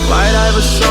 White Iverson.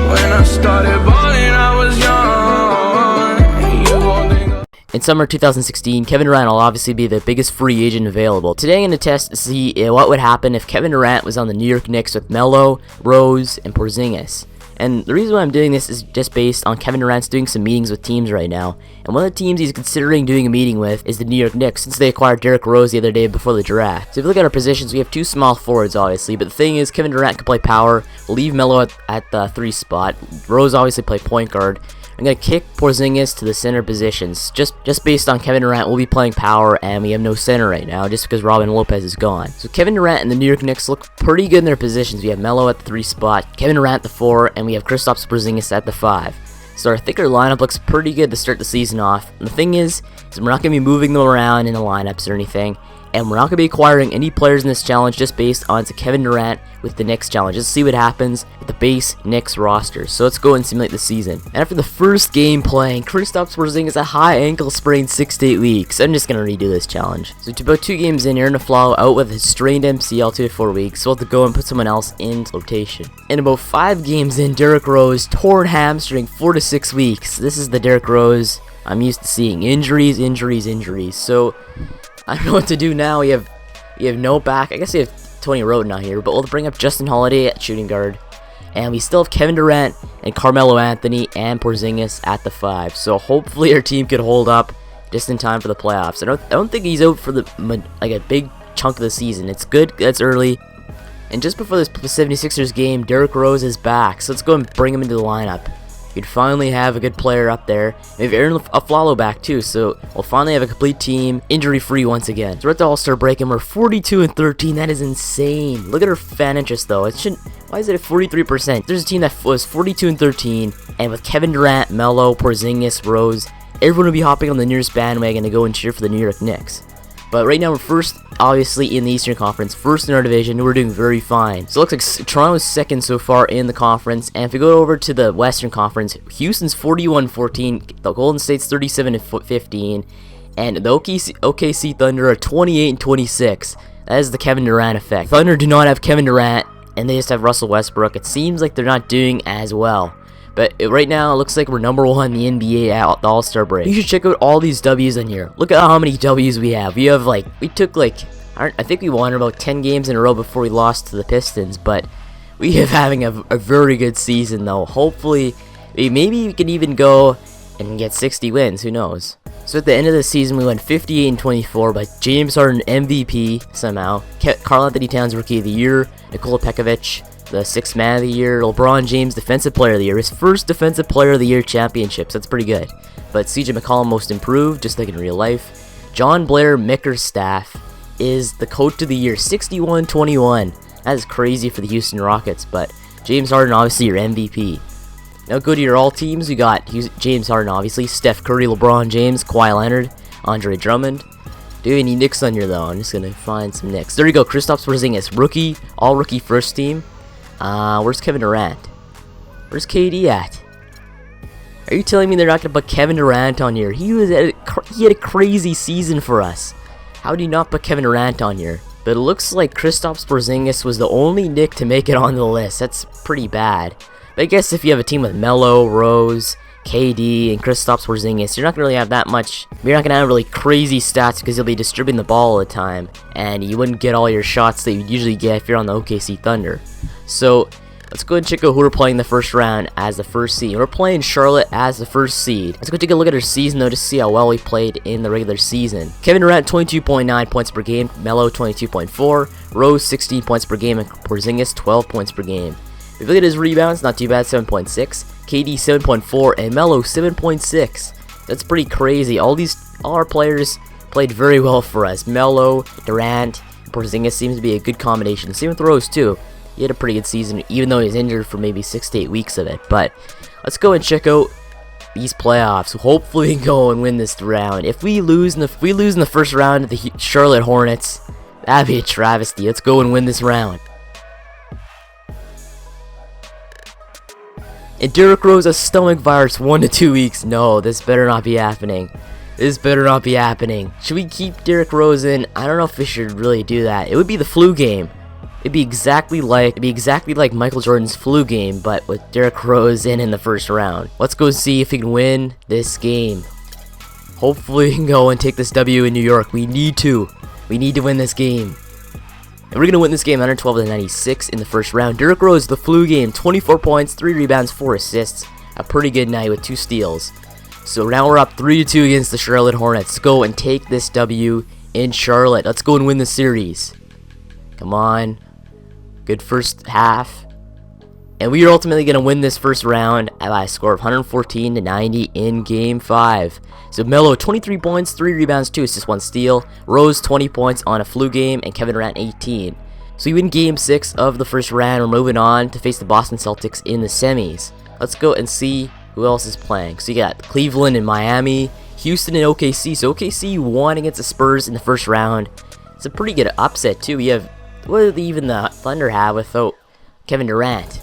When I started balling, I was young. You won't think In summer 2016, Kevin Durant will obviously be the biggest free agent available. Today I'm going to test to see what would happen if Kevin Durant was on the New York Knicks with Melo, Rose, and Porzingis. And the reason why I'm doing this is just based on Kevin Durant's doing some meetings with teams right now. And one of the teams he's considering doing a meeting with is the New York Knicks, since they acquired Derrick Rose the other day before the draft. So if you look at our positions, we have two small forwards obviously, but the thing is Kevin Durant can play power. We'll leave Melo at the 3 spot. Rose obviously play point guard. I'm going to kick Porzingis to the center positions. Just based on Kevin Durant, we'll be playing power, and we have no center right now, just because Robin Lopez is gone. So Kevin Durant and the New York Knicks look pretty good in their positions. We have Melo at the 3 spot, Kevin Durant at the 4, and we have Kristaps Porzingis at the 5. So I think our lineup looks pretty good to start the season off. And the thing is we're not going to be moving them around in the lineups or anything. And we're not going to be acquiring any players in this challenge just based on Kevin Durant with the Knicks challenge. Let's see what happens with the base Knicks roster. So let's go and simulate the season. And after the first game playing, Kristaps Porzingis a high ankle sprain 6 to 8 weeks. I'm just going to redo this challenge. So to about 2 games in, Aaron Aflalo out with his strained MCL 2 to 4 weeks. So we'll have to go and put someone else in rotation. And about 5 games in, Derrick Rose torn hamstring 4 to 6 weeks. This is the Derrick Rose I'm used to seeing. Injuries. So I don't know what to do now. We have no back. I guess we have Tony Roden out here, but we'll bring up Justin Holiday at shooting guard. And we still have Kevin Durant and Carmelo Anthony and Porzingis at the 5. So hopefully our team could hold up just in time for the playoffs. I don't think he's out for like a big chunk of the season. It's good. That's early. And just before this 76ers game, Derrick Rose is back. So let's go and bring him into the lineup. You'd finally have a good player up there. We have Aaron Aflalo back too, so we'll finally have a complete team, injury-free once again. So we're at the All-Star break and we're 42-13. That is insane. Look at our fan interest though. Why is it at 43%? There's a team that was 42-13, and with Kevin Durant, Melo, Porzingis, Rose, everyone will be hopping on the nearest bandwagon to go and cheer for the New York Knicks. But right now we're first, obviously, in the Eastern Conference, first in our division. We're doing very fine. So it looks like Toronto's second so far in the conference. And if we go over to the Western Conference, Houston's 41-14, the Golden State's 37-15, and the OKC Thunder are 28-26. That is the Kevin Durant effect. Thunder do not have Kevin Durant, and they just have Russell Westbrook. It seems like they're not doing as well. But right now, it looks like we're number 1 in the NBA at the All-Star break. You should check out all these W's in here. Look at how many W's we have. I think we won about 10 games in a row before we lost to the Pistons. But we are having a very good season, though. Hopefully, maybe we can even go and get 60 wins. Who knows? So at the end of the season, we went 58-24, but James Harden MVP somehow. Karl Anthony Towns Rookie of the Year. Nikola Pekovic, the 6th Man of the Year. LeBron James Defensive Player of the Year. His first Defensive Player of the Year championship, so that's pretty good. But CJ McCollum Most Improved, just like in real life. John Blair Mickerstaff is the Coach of the Year, 61-21. That is crazy for the Houston Rockets, but James Harden obviously your MVP. Now go to your all teams. We got James Harden obviously, Steph Curry, LeBron James, Kawhi Leonard, Andre Drummond. Do we need Knicks on here though? I'm just gonna find some Knicks. There you go, Kristaps Porzingis, rookie, all rookie first team. Where's Kevin Durant? Where's KD at? Are you telling me they're not gonna put Kevin Durant on here? He had a crazy season for us. How do you not put Kevin Durant on here? But it looks like Kristaps Porzingis was the only Knick to make it on the list. That's pretty bad. But I guess if you have a team with Melo, Rose, KD, and Kristaps Porzingis, you're not gonna really have that much. You're not gonna have really crazy stats because you'll be distributing the ball all the time, and you wouldn't get all your shots that you'd usually get if you're on the OKC Thunder. So let's go and check out who we're playing the first round as the first seed. We're playing Charlotte as the first seed. Let's go take a look at our season though to see how well we played in the regular season. Kevin Durant 22.9 points per game, Melo 22.4, Rose 16 points per game, and Porzingis 12 points per game. If you look at his rebounds, not too bad, 7.6, KD 7.4, and Melo 7.6. That's pretty crazy. All our players played very well for us. Melo, Durant, Porzingis seems to be a good combination. Same with Rose too. He had a pretty good season, even though he was injured for maybe 6 to 8 weeks of it. But let's go and check out these playoffs. Hopefully, we can go and win this round. If we lose in the first round to the Charlotte Hornets, that'd be a travesty. Let's go and win this round. And Derrick Rose has stomach virus 1 to 2 weeks. No, this better not be happening. This better not be happening. Should we keep Derrick Rose in? I don't know if we should really do that. It would be the flu game. It'd be exactly like Michael Jordan's flu game, but with Derrick Rose in the first round. Let's go see if we can win this game. Hopefully we can go and take this W in New York. We need to. We need to win this game. And we're going to win this game 112-96 in the first round. Derrick Rose, the flu game, 24 points, 3 rebounds, 4 assists. A pretty good night with 2 steals. So now we're up 3-2 against the Charlotte Hornets. Let's go and take this W in Charlotte. Let's go and win the series. Come on. Good first half. And we are ultimately going to win this first round by a score of 114-90 in Game 5. So Melo, 23 points, 3 rebounds, 2 assists, 1 steal. Rose, 20 points on a flu game, and Kevin Durant, 18. So we win Game 6 of the first round. We're moving on to face the Boston Celtics in the semis. Let's go and see who else is playing. So you got Cleveland and Miami, Houston and OKC. So OKC won against the Spurs in the first round. It's a pretty good upset too. You have, what do even the Thunder have without Kevin Durant?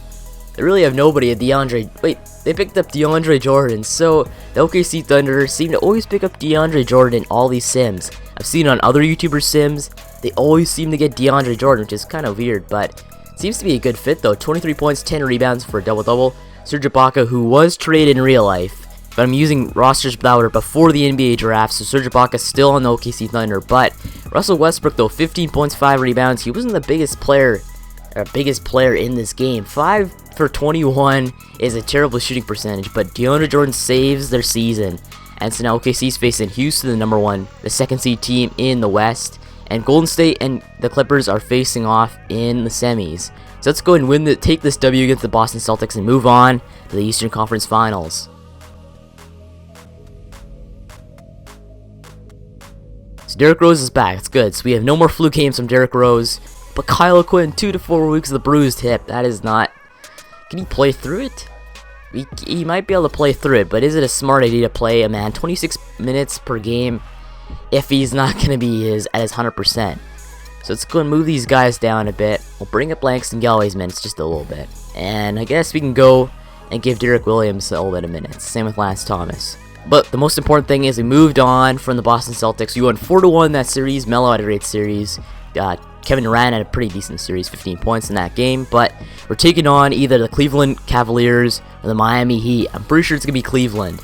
They really have nobody. They picked up DeAndre Jordan. So the OKC Thunder seem to always pick up DeAndre Jordan in all these sims. I've seen on other YouTuber sims, they always seem to get DeAndre Jordan, which is kind of weird, but seems to be a good fit though. 23 points, 10 rebounds for a double-double. Serge Ibaka, who was traded in real life, but I'm using rosters that were before the NBA draft, so Serge Ibaka still on the OKC Thunder. But Russell Westbrook though, 15 points, 5 rebounds. He wasn't the biggest player in this game. 5 for 21 is a terrible shooting percentage, but DeAndre Jordan saves their season. And so now OKC's facing Houston, the second seed team in the West, and Golden State and the Clippers are facing off in the semis. So let's go and take this W against the Boston Celtics and move on to the Eastern Conference Finals. So Derrick Rose is back. That's good. So we have no more flu games from Derrick Rose. But Kyle Quinn, 2 to 4 weeks with a bruised hip. That is not... Can he play through it? He might be able to play through it, but is it a smart idea to play a man 26 minutes per game if he's not going to be at his 100%? So let's go and move these guys down a bit. We'll bring up Langston Galloway's minutes just a little bit. And I guess we can go and give Derrick Williams a little bit of minutes. Same with Lance Thomas. But the most important thing is we moved on from the Boston Celtics. We won 4-1 that series. Melo had a great series. Kevin Durant had a pretty decent series, 15 points in that game. But we're taking on either the Cleveland Cavaliers or the Miami Heat. I'm pretty sure it's going to be Cleveland.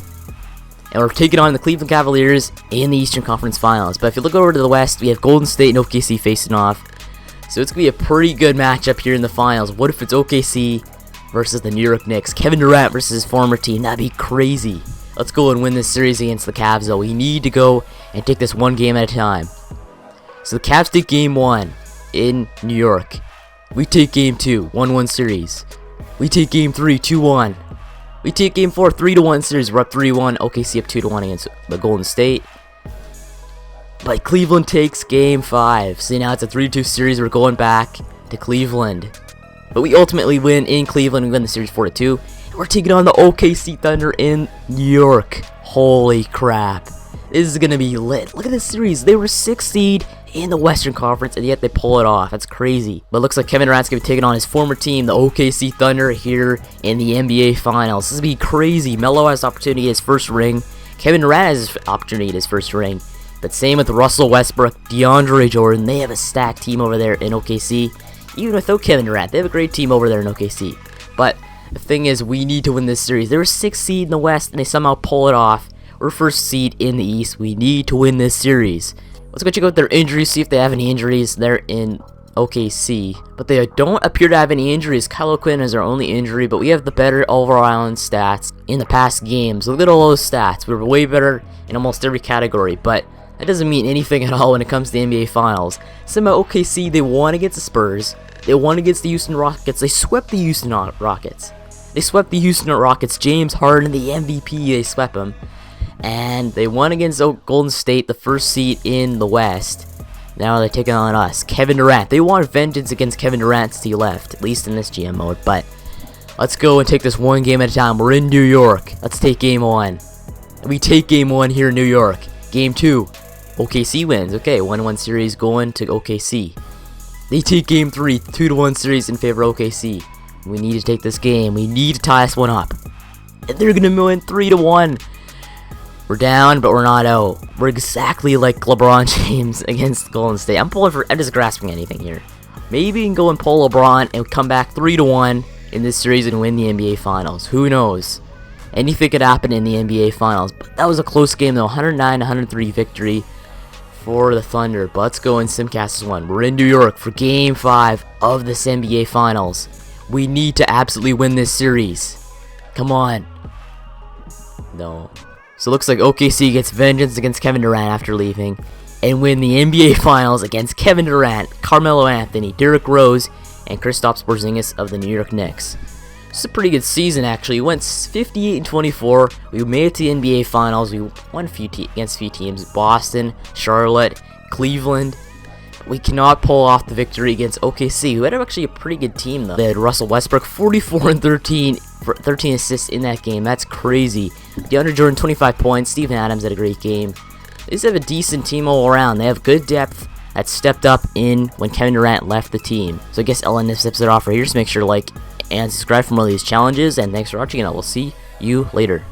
And we're taking on the Cleveland Cavaliers in the Eastern Conference Finals. But if you look over to the West, we have Golden State and OKC facing off. So it's going to be a pretty good matchup here in the finals. What if it's OKC versus the New York Knicks? Kevin Durant versus his former team. That'd be crazy. Let's go and win this series against the Cavs, though. We need to go and take this one game at a time. So the Cavs take Game 1 in New York. We take Game 2, 1-1 series. We take Game 3, 2-1. We take Game 4, 3-1 series. We're up 3-1. OKC up 2-1 against the Golden State. But Cleveland takes Game 5. See, now it's a 3-2 series. We're going back to Cleveland. But we ultimately win in Cleveland. We win the series 4-2. And we're taking on the OKC Thunder in New York. Holy crap. This is going to be lit. Look at this series. They were 6th seed in the Western Conference, and yet they pull it off. That's crazy. But it looks like Kevin Durant's going to be taking on his former team, the OKC Thunder, here in the NBA Finals. This is going to be crazy. Melo has the opportunity at his first ring. Kevin Durant has his opportunity at his first ring. But same with Russell Westbrook, DeAndre Jordan. They have a stacked team over there in OKC. Even without Kevin Durant, they have a great team over there in OKC. But the thing is, we need to win this series. They were 6th seed in the West, and they somehow pull it off. We're 1st seed in the East. We need to win this series. Let's go check out their injuries, see if they have any injuries. They're in OKC, but they don't appear to have any injuries. Kyle Quinn is our only injury, but we have the better overall stats in the past games. Look at all those stats. We're way better in almost every category, but that doesn't mean anything at all when it comes to the NBA Finals. Somehow OKC, they won against the Spurs. They won against the Houston Rockets. They swept the Houston Rockets. They swept the Houston Rockets. James Harden, the MVP, they swept him. And they won against Golden State, the 1st seed in the West. Now they're taking on us. Kevin Durant. They want vengeance against Kevin Durant since he left, at least in this GM mode. But let's go and take this one game at a time. We're in New York. Let's take Game 1. We take Game 1 here in New York. Game 2. OKC wins. Okay, 1-1 series going to OKC. They take Game 3. 2-1 series in favor of OKC. We need to take this game. We need to tie this one up. And they're going to win 3-1. We're down, but we're not out. We're exactly like LeBron James against Golden State. I'm just grasping anything here. Maybe we can go and pull LeBron and come back 3-1 in this series and win the NBA Finals. Who knows? Anything could happen in the NBA Finals. But that was a close game though. 109-103 victory for the Thunder. But let's go in Simcast 1. We're in New York for Game 5 of this NBA Finals. We need to absolutely win this series. Come on. No. So it looks like OKC gets vengeance against Kevin Durant after leaving and win the NBA Finals against Kevin Durant, Carmelo Anthony, Derrick Rose, and Kristaps Porzingis of the New York Knicks. It's a pretty good season actually. We went 58-24. We made it to the NBA Finals. We won against a few teams: Boston, Charlotte, Cleveland. We cannot pull off the victory against OKC, who had actually a pretty good team though. They had Russell Westbrook, 44-13 for 13 assists in that game. That's crazy. DeAndre Jordan, 25 points. Steven Adams had a great game. They just have a decent team all around. They have good depth that stepped up in when Kevin Durant left the team. So I guess I'll end this episode off right here. Just make sure to like and subscribe for more of these challenges. And thanks for watching, and I will see you later.